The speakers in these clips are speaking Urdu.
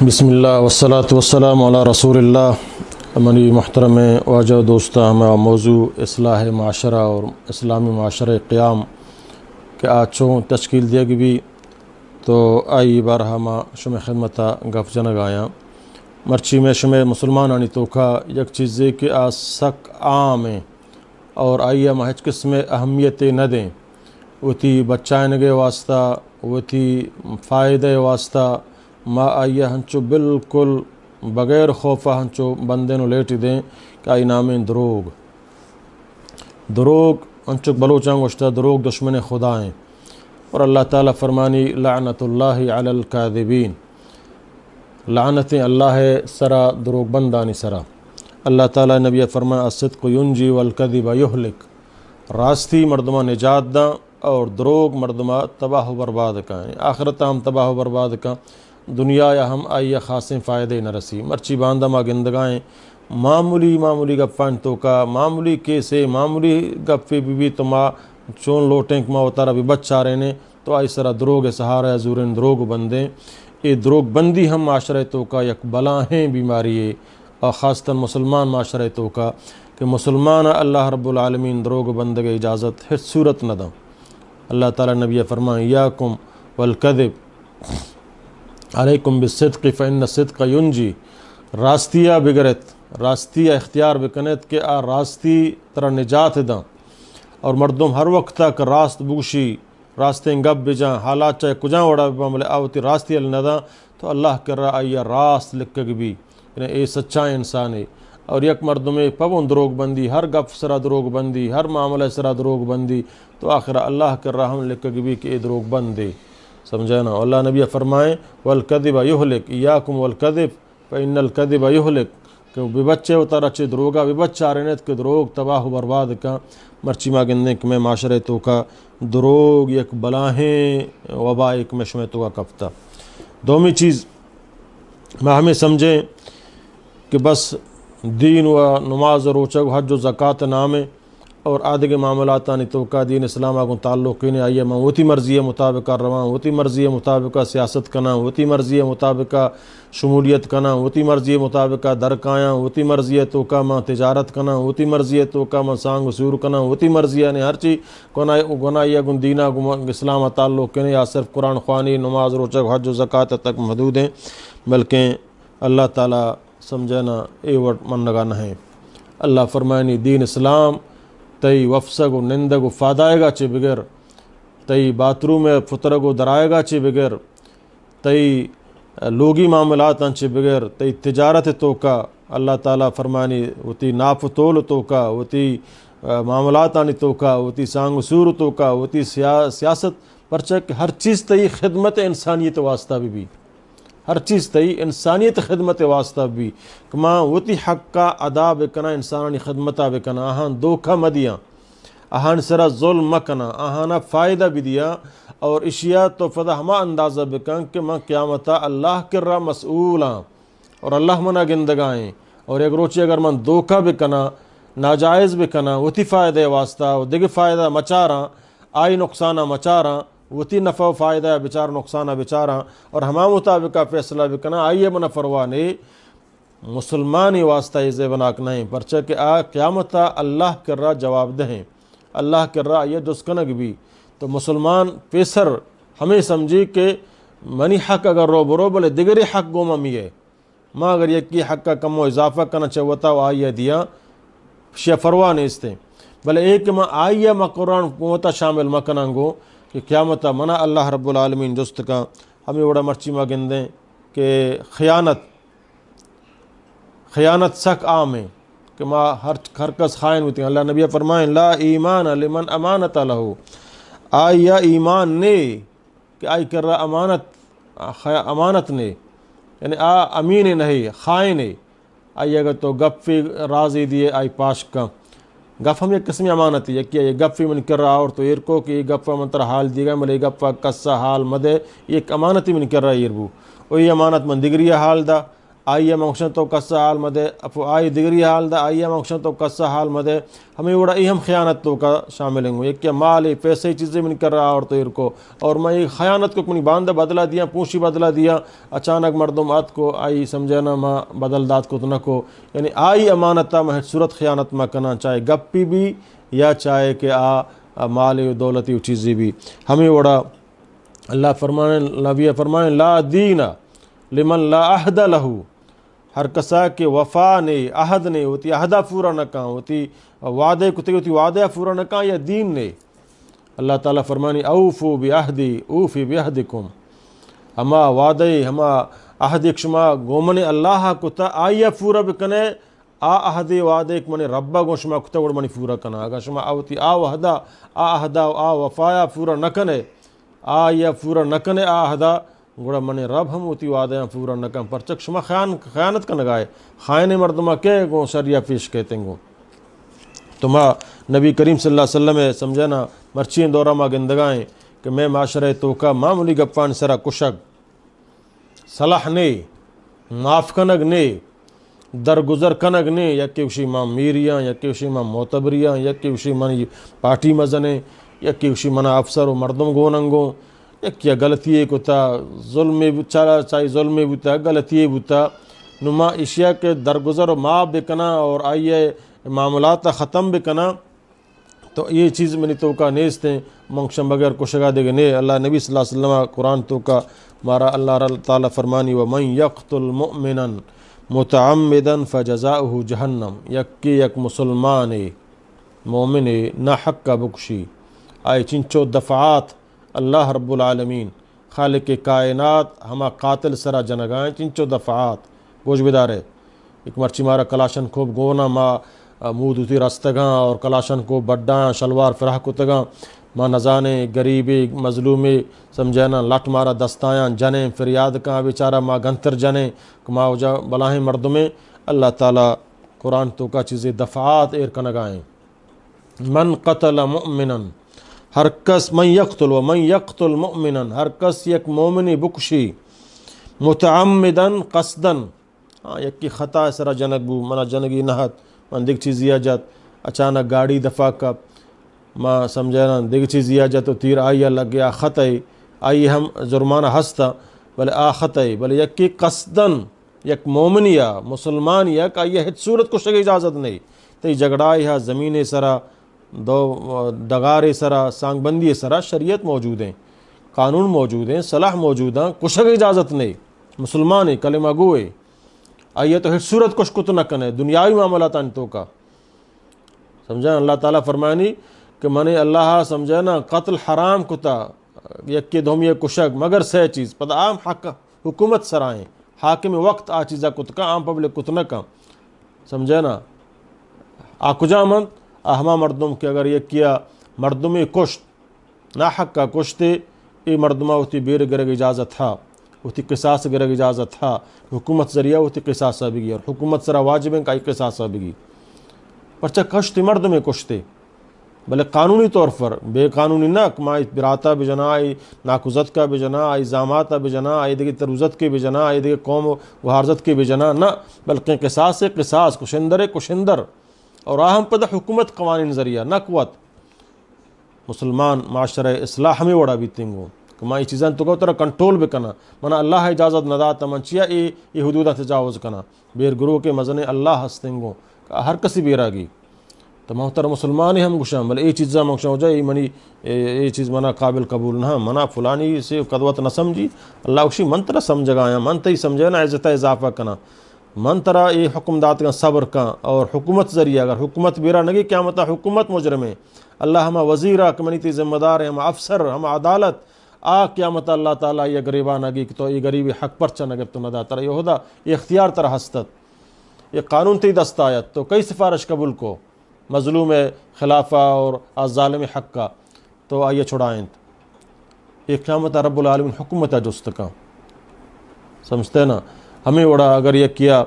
بسم اللہ والصلاة والسلام علی رسول اللہ۔ منی محترم واجہ دوستہ، ہمارا موضوع اصلاح معاشرہ اور اسلامی معاشرہ قیام کے آچوں تشکیل دیا گی بھی تو آئی بارہا ما شمع خدمتا گف جنگ آیا مرچی میں شمع مسلمانانی توکا یک چیزے کہ سک عام ہیں اور آئی ہم ہچ قسم اہمیت نہ دیں، وہ تھی بچائن گے واسطہ، وہ تھی فائدہ واسطہ ما آئیہ ہنچو بالکل بغیر خوفہ ہنچو بندے نو لیٹی دیں کہ آئی نامیں دروگ ہنچو بلوچاں گوشتا دروگ دشمن خدا ہیں، اور اللہ تعالیٰ فرمانی لعنت اللہ علی الکاذبین، لعنتیں اللہ سرا دروگ بندانی سرا۔ اللہ تعالیٰ نبی فرمایا الصدق ینجی والکذب یہلک، راستی مردمہ نجات داں اور دروگ مردمہ تباہ و برباد کا ہیں، آخرت ہم تباہ و برباد کا، دنیا یا ہم آئیے خاصیں فائدے نہ رسی۔ مرچی باندہ ما گندگائیں معمولی گپان تو کا معمولی کیسے معمولی گپے بھی تو ما چون لوٹیں کہ ما اتارا بھی بچا رہے نے تو آئی سرا دروگ سہارا زورن دروگ بندیں، یہ دروگ بندی ہم معاشرے تو کا یک بلاہیں بیماری ہے، اور خاصتاً مسلمان معاشرے تو کا کہ مسلمان اللہ رب العالمین دروگ بندگے اجازت ہر صورت نہ دیں۔ اللہ تعالیٰ نبی فرمائیں یاکم والکذب علیکم بالصدق فإن الصدق ینجی، راستیہ بگرت راستیہ اختیار بکنت کہ آ راستی ترا نجات داں، اور مردم ہر وقت تک راست بوشی راستیں گب بجاں حالات چاہے کجاں وڑا بملے آوتی راستی النداں تو اللہ کر رہا آئیہ راست لکھگ بھی، یعنی اے سچا انسان ہے۔ اور یک مردم پون دروگ بندی، ہر گپ سرا دروگ بندی، ہر معاملہ سرا دروگ بندی تو آخرہ اللہ کر رہا ہم لکھگ بھی کہ اے دروگ بندے، سمجھا نا۔ اللہ نبی فرمائیں والکذب یہلک ایاکم والکذب فإن الکذب یہلک، کہ بے بچے اتارا چے دروگا بے بچہ رہنت کہ دروگ تباہ و برباد کا۔ مرچی ما گندیں کہ میں معاشرے تو کا دروگ یک بلاہیں وبا ایک مشمع تو کا کفتا۔ دومی چیز ما ہمیں سمجھیں کہ بس دین و نماز روچگ حج و زکاة نامے اور آدھے معاملات آنی توقع دین اسلام آگوں تعلق نہیں آئیے ماں وتی مرضی مطابق رواں، وتی مرضی مطابق سیاست کنا، وتی مرضی مطابق شمولیت کنا، وتی مرضی مطابق درکایاں، وتی مرضی توقع ماں تجارت کنا، وتی مرضی توقع ماں سانگ سور کنا، وتی مرضی نے ہر چیز گناہی گن دینہ اسلام تعلق نہیں، یا صرف قرآن خوانی نماز روچک حج و زکاة تک محدود ہیں، بلکہ اللہ تعالیٰ سمجھنا اے وٹ منگا نہ ہے۔ اللہ فرمائنی دین اسلام تئی وفسگ و نندگ و فادائے گا چے بغیر، تئی باتروم میں فترگ و درائے گا چے بغیر، تئی لوگی معاملات چے بغیر، تئی تجارت توکا اللہ تعالیٰ فرمانی وتی ناپ تول توکا، وتی معاملات آنی توکا، وتی سانگ سور توکا، وتی سیاست پرچک ہر چیز تئی خدمت انسانیت واسطہ بھی ہر چیز تئی انسانیت خدمت واسطہ بھی کہ ماں وتی حق کا ادا بکنا، انسانی خدمتہ بکنا، آہاں دھوکہ مدیاں، آہاں سرا ظلم مکنا، آہاں فائدہ بھی دیا، اور اشیاء تو فدا ہما اندازہ بکن کہ ماں قیامتہ اللہ کر رہا مسئولاں اور اللہ منا گندگائیں، اور ایک روچی اگر من دھوکہ بکنا ناجائز بکنا وتی فائدہ واسطہ دیکھ فائدہ مچاراں آئی نقصانہ مچاراں وتی نفع و فائدہ بچار نقصانہ بچاراں، اور ہما مطابقہ فیصلہ بکنا آئیے منا فروانے مسلمانی واسطہ یہ بناک نہیں، پرچہ کہ قیامتہ اللہ کر رہا جواب دہیں، اللہ کر رہا یہ دسکنگ بھی، تو مسلمان پیسر ہمیں سمجھی کہ منی حق اگر رو برو بلے دیگری حق گوما میے ماں اگر یکی حق کا کم و اضافہ کرنا چاہتا و آئیے دیا شیع فروانے استے، بلے ایک ماں آئیے ماں قرآن قوتا شامل مکننگو کہ قیامتہ منا اللہ رب العالمین جست کا ہمیں وڑا مرچی ما گندیں کہ خیانت سک عام ہے کہ ما ہر کس خائن ہوتی ہیں۔ اللہ نبی فرمائیں لا ایمان لمن امانت لہو، آئیہ ایمان نے کہ آئی کر رہا امانت نے، یعنی امین نہیں خائن ہے، آئی اگر تو گپی رازی دیے آئی پاش کا گف ہم ایک قسمی امانت ہے کہ یہ گپی من کر رہا اور تو ایرکو کہ یہ گپا من تر حال دی گا ملے گپا کسا حال مدے ایک امانتی من کر رہا ایربو، وہی امانت من دگری حال دا آئیے منگشن تو کسا حال مدے اپو آئی دیگری حال دا آئیے منگشن تو کسا حال مدے ہمیں وڑا اہم خیانت تو کا شامل ہیں یہ کہ مال پیسے چیزیں من کر رہا اور تو کو اور میں خیانت کو منی باندھ بدلا دیا پوشی بدلا دیا اچانک مردم آت کو آئی سمجھنا ماں بدل دات کو تو نہ کو یعنی آئی امانتہ میں صورت خیانت میں کنا چاہے گپی بھی یا چاہے کہ مال دولتی و چیزی بھی ہمیں وڑا اللہ فرمانے نبی فرمانے لا دین لمن لا عہد لہو ہر کسا کے وفا نے عہد نے ہوتی عہدہ پورا نہ کہاں ہوتی وعدے کتے ہوتی وعدہ پورا نہ کہاں یا دین نے اللہ تعالیٰ فرمانی اوفو بعہدی اوفی بعہدکم ہما وعدے ہما عہد شما گومن اللہ کتا آئیا پورا بکنے عہد وعدے من ربا گو شما کتا گوڑ منی پورا کنا اگر شما آوتی وحدہ عہدہ وفایا پورا نہ کنے یا پورا نہ کنے عہدہ گوڑا من رب ہم ہوتی وعدہ پورا نہ کن پرچک شما خیانت کا نگائے خائن مردمہ کہ گو شریعہ پیش کہتے گو تو ماں نبی کریم صلی اللہ علیہ وسلم سمجھنا مرچین دورہ ماں گندگائیں کہ میں معاشرے تو کا معمولی گپان سرا کشک صلاح نے معاف کنگ نے درگزر کنگ نے یکی وشی ماں میریاں یکی وشی ماں معتبریاں یکی وشی منی پارٹی مزنے یکی وشی منا افسر و مردم گوننگوں یک غلطی کتا ظلم چارا چاہی ظلم بوتا غلطی بوتا نما اشیاء کے درگزر و معاف بکنا اور آئیے معاملات ختم بکنا تو یہ چیز منی تو کا نیست ہیں منگشم بغیر کشگا دے گنے اللہ نبی صلی اللہ علیہ وسلم قرآن تو کا مارا اللہ تعالیٰ فرمانی وَمَنْ يَقْتُلْ مُؤْمِنًا مُتَعَمِّدًا فَجَزَاؤُهُ جَهَنَّمْ یکی یک مسلمان مومن نہ حق کا بکشی آئے چنچو دفعات اللہ رب العالمین خالق کائنات ہما قاتل سرا جنگائیں چنچو دفعات گوش بدارے ایک مرچی مارا کلاشن خوب گونا ماں مود ہوتی رستگاں اور کلاشن کو بڈاں شلوار فراہ کتگاں ماں نزانے غریبی مظلومی سمجھینا لٹ مارا دستایاں جنیں فریاد کہاں بیچارہ ماں گنتر جنیں ماں وجہ بلاہیں مردمیں اللہ تعالیٰ قرآن تو کا چیزیں دفعات ایر کنگائیں من قتل مؤمنا ہر کس من یقتل و من یقتل مؤمنا ہر کس یک مومنی بکشی متعمدا قصدا یکی خطا سرا جنگ بو منا جنگی نہت من دیکھ چیز یا جات اچانک گاڑی دفاع کا ماں سمجھنا دیکھ چیز یا جات تو تیر آئیا لگ گیا خطائی آئی ہم جرمانہ ہستا بلے خطائی بلے یکی قصدا یک مومنیا مسلمان یک آئیے ہت صورت کو شگی اجازت نہیں تی جگڑائی ہے زمین سرا دو ڈگارے سرا سانگ بندی سرا شریعت موجود ہیں قانون موجود ہیں صلاح موجود ہیں کشک اجازت نہیں مسلمان کلمہ گوئے آئیے تو ہر صورت کش کت نہ کنے دنیاوی معاملات انتوں کا سمجھا اللہ تعالیٰ فرمانی کہ منی اللہ سمجھنا قتل حرام کتا یکی دھومی کشک مگر سے چیز پتہ عام حق حکومت سرائیں حاکم وقت چیزا کت کا عام پبلک کت نہ کا سمجھنا کجا مند ہما مردم کہ اگر یہ کیا مردمی کشت ناحق کا کشتے یہ مردمہ ہوتی بیر گرگ اجازت تھا ہوتی قصاص گرگ اجازت تھا حکومت ذریعہ ہوتی قصاص بگی اور حکومت سرا واجب ہیں کہ قصاص بگی پرچہ کشتے مردمی کشتے بلے قانونی طور پر بے قانونی نہ کمائی براتا بجنا آئی ناکوزت کا بجنا آئی زاماتا بجنا آئی دیکھ تروزت کے بجنا آئی دیکھ قوم و حارزت کے بجنا نہ بلکہ قصاص سے قصاص کشندر کشندر اور آہم پدہ حکومت قوانین ذریعہ نہ قوت مسلمان معاشرہ اصلاح میں وڑا بھی تنگو کما یہ چیزیں تو کو طرح کنٹرول بھی کنا منا اللہ اجازت نداتا منچیا یہ حدودہ تجاوز کنا بیر گروہ کے مزنے اللہ ہستنگو ہر کسی بیرا گی تو محترم مسلمان ہی ہم گشام بلے یہ چیزیں مکشا ہو جائے منی یہ چیز منا قابل قبول نہ منا فلانی سے قدوت نہ سمجھی اللہ اکشی منترہ سمجھ گایا منتہ ہی سمجھے نا عزتہ اضافہ کنا من طرح یہ حکم دات کا صبر کا اور حکومت ذریعہ اگر حکومت بیرا نگی کیا مطلب حکومت مجرم ہے اللہ ہما وزیرہ کمیونٹی ذمہ دار ہے ہما افسر ہما عدالت کیا مطلب اللہ تعالیٰ یہ غریبہ نگی تو یہ غریبی حق پر چنگر تو ندا ترہ یہ ہدا یہ اختیار ترہ ہستت یہ قانون تی دستایت تو کئی سفارش قبول کو مظلوم خلافہ اور ظالم حق کا تو آئیے چھڑائیں یہ قیامت رب العالمین حکومت جست کا سمجھتے نا ہمیں وڑا اگر یہ کیا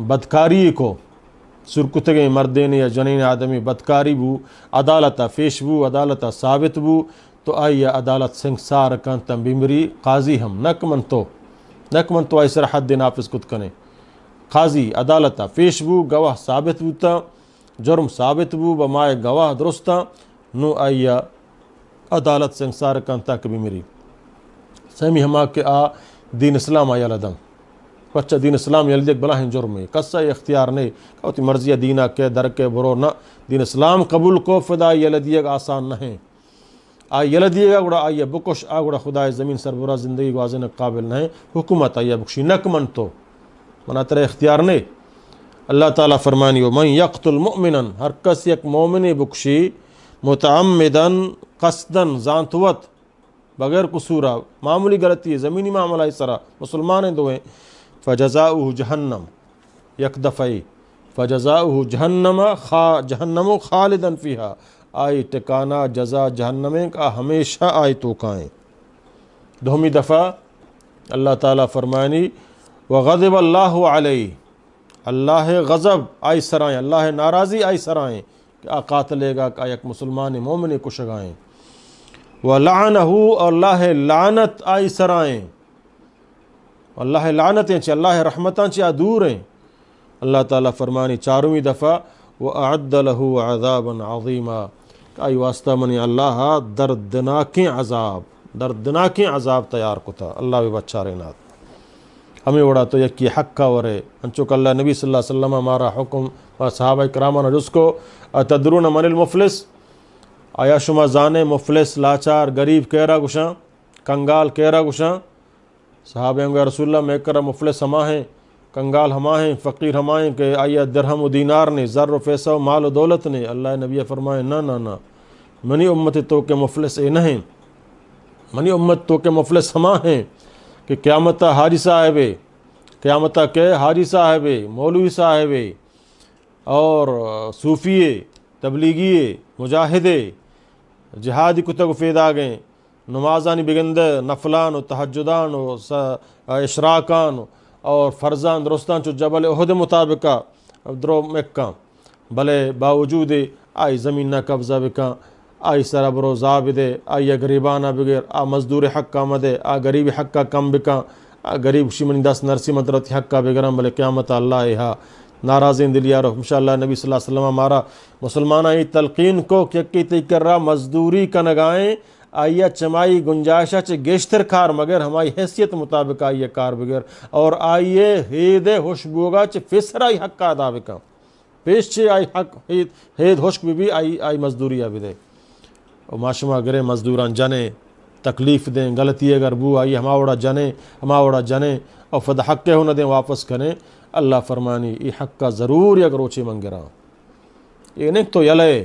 بدکاری کو سرکتگیں مردین یا جنین آدمی بدکاری بو عدالتہ پیش بو عدالتہ ثابت بو تو آئیے عدالت سنگسار کن تم بیمری قاضی ہم نک من تو نک من تو آئی سر حد نافذ کت کنے قاضی عدالتا پیش بو گواہ ثابت بوتا جرم ثابت بو بمائے گواہ درستا نو آئیا عدالت سے انصار کن تک بھی میری سمی ہما کہ آ دین اسلام آیا لدم بچہ دین اسلام یلدیک بلاہیں جرم ہے کسا اختیار نہیں کہتی مرضی دینہ کے در کے برو نہ دین اسلام قبول کو فدا یلدیک آسان نہیں آئی یلدیک گوڑا آئی بکش آگوڑا خدای زمین سربراہ زندگی گوازن قابل نہیں حکومت آئی بکشی نک من تو منا ترے اختیار نہیں اللہ تعالیٰ فرمانی من یقتل مؤمنا ہر کس یک مومن بکشی متعمدن قصدن زانتوت بغیر قصورہ معمولی غلطی ہے زمینی معاملہ اس طرح مسلمان ہیں دوئیں فجزاؤہ جہنم یک دفعی فجزاؤہ جہنم خالدن فیہا آئی ٹکانا جزا جہنم کا ہمیشہ آئی تو کائیں دومی دفعہ اللہ تعالیٰ فرمانی وغضب اللہ علیہ اللہ غضب آئی سرائیں اللہ ناراضی آئی سرائیں کہ قاتلے گا کہ یک مسلمان مومن کو شگائیں وَلَعَنَهُ اللہ لعنت آئی سرائیں اللہ لعنتیں چی اللہ رحمتاں چی دور ہیں اللہ تعالیٰ فرمانی چارویں دفعہ وَأَعَدَّ لَهُ عَذَابًا عَظِيمًا کہ آئی واسطہ منی اللہ دردناکیں عذاب تیار کتا اللہ بھی بچہ رینات ہمیں وڑا تو یکی حق کا ورے انچوک اللہ نبی صلی اللہ علیہ وسلم ہمارا حکم و صحابہ کرامہ جس کو اتدرون من المفلس آیا شما زانے مفلس لاچار غریب کہرا گشاں کنگال کہرا گشاں صحابہ یا رسول اللہ میں کرا مفلس ہما ہیں کنگال ہما ہیں فقیر ہما ہیں کہ آیا درہم و دینار نے زر و پیسہ و مال و دولت نے اللہ نبی فرمائے نا منی امت تو کہ مفلس اے نہیں منی امت تو کہ مفلس ہما ہیں کہ قیامتہ حاجی صاحب قیامتہ کے حاجی صاحب مولوی صاحب اور صوفی تبلیغی مجاہد جہادی کتگ فیدا گئیں نمازانی بگندے نفلان و تہجدان و اشراکان اور فرزان درستان چو جبل احد مطابقہ درو مکہ بلے باوجود آئی زمین نہ قبضہ بکا آئی سر برو زابدے آئی غریبانہ بغیر مزدور حق کا مدے غریب حق کا کم بکا غریب شمنی 10 نرسی مدرت حق کا بگرم بلے قیامت اللہ ناراضین دلیا رہو انشاءاللہ نبی صلی اللہ علیہ وسلم ہمارا مسلمانہ تلقین کو کی تی کر رہا مزدوری کا نگائیں آئیہ چمائی گنجائشہ چے گیشتر کار مگر ہماری حیثیت مطابق آئیے کار بگر اور آئیے ہید خوشبوگا چے فسرائی حق کا ادا بکا پیش چے آئی حق ہید خوشب بھی آئی مزدوری آبی دے اور معاشمہ گرے مزدوران جنے تکلیف دیں غلطی اگر بو آئی ہماوڑا جنے اور فد حق کے ہونا دیں واپس کریں اللہ فرمانی ای حق کا ضرور یک روچے منگرا یہ نہیں تو یلے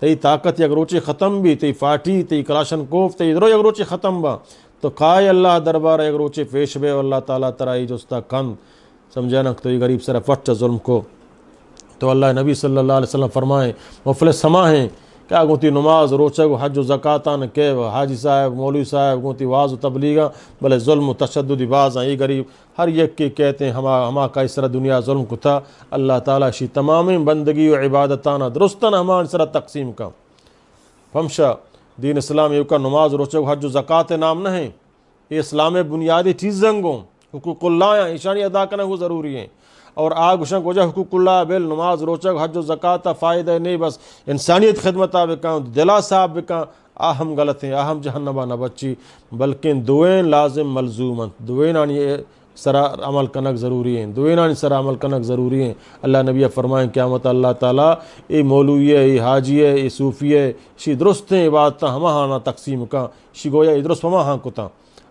تی طاقت یک روچے ختم بھی تی فاٹی تی کلاشن کوف تی ادھرو یک روچے ختم با تو قائے اللہ دربار یک روچے پیش بے اللہ تعالیٰ ترائی جستا کند سمجھانا تو یہ غریب سر فٹ ظلم کو تو اللہ نبی صلی اللہ علیہ وسلم فرمائیں مفلس سما ہیں کیا گوتی نماز روچہ کو حج و زکاتان کے حاجی صاحب مولوی صاحب گوتی واز و تبلیغا بلے ظلم و تشدد باز ہیں یہ غریب ہر یک کی کہتے ہیں ہما کا اس طرح دنیا ظلم کو تھا اللہ تعالیٰ شی تمام بندگی و عبادتانہ درستان ہما اس طرح تقسیم کا فمشا دین اسلام یہ کا نماز روچہ کو حج و زکات نام نہیں یہ اسلام بنیادی چیزیں گوں حقوق اللہ ہیں ایشانی ادا کرنا وہ ضروری ہیں اور آگ شنک وجہ حقوق اللہ بل نماز روچک حج و زکاتہ فائدہ نہیں بس انسانیت خدمت بکاں دلا صاحب بکاں آہم غلط ہیں آہم جہنمہ نہ بچی بلکہ دوین لازم ملزومن دوین آنی سرا عمل کنک ضروری ہیں دوین آنی سرا عمل کنک ضروری ہیں اللہ نبی فرمائیں قیامت اللہ تعالیٰ ای مولوی ہے ای حاجی ہے ای صوفی ہے شی درست ہیں عبادتہ ہمہ ہانا تقسیم کا شی گویا ای درست ہمہ ہاں کتا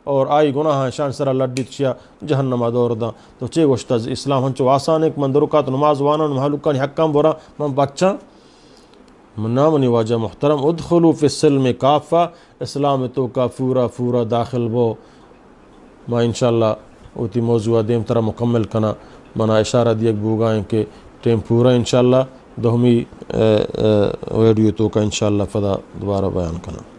اور آئی گناہ شان سرا لڈی تشیا جہنمہ دور دا تو چے گوشتا اسلام ہنچو آسان ایک من درکات نماز وانا محلوکانی حکام بورا من بچہ منامنی واجہ محترم ادخلو فی السلم کافہ اسلام تو کا پورا داخل بو ما انشاءاللہ اوتی موضوع دیم طرح مکمل کنا منا اشارہ دیکھ بوگائیں کہ ٹیم پورا انشاءاللہ دوہمی ویڈیو تو کا انشاءاللہ فدا دوبارہ بیان کنا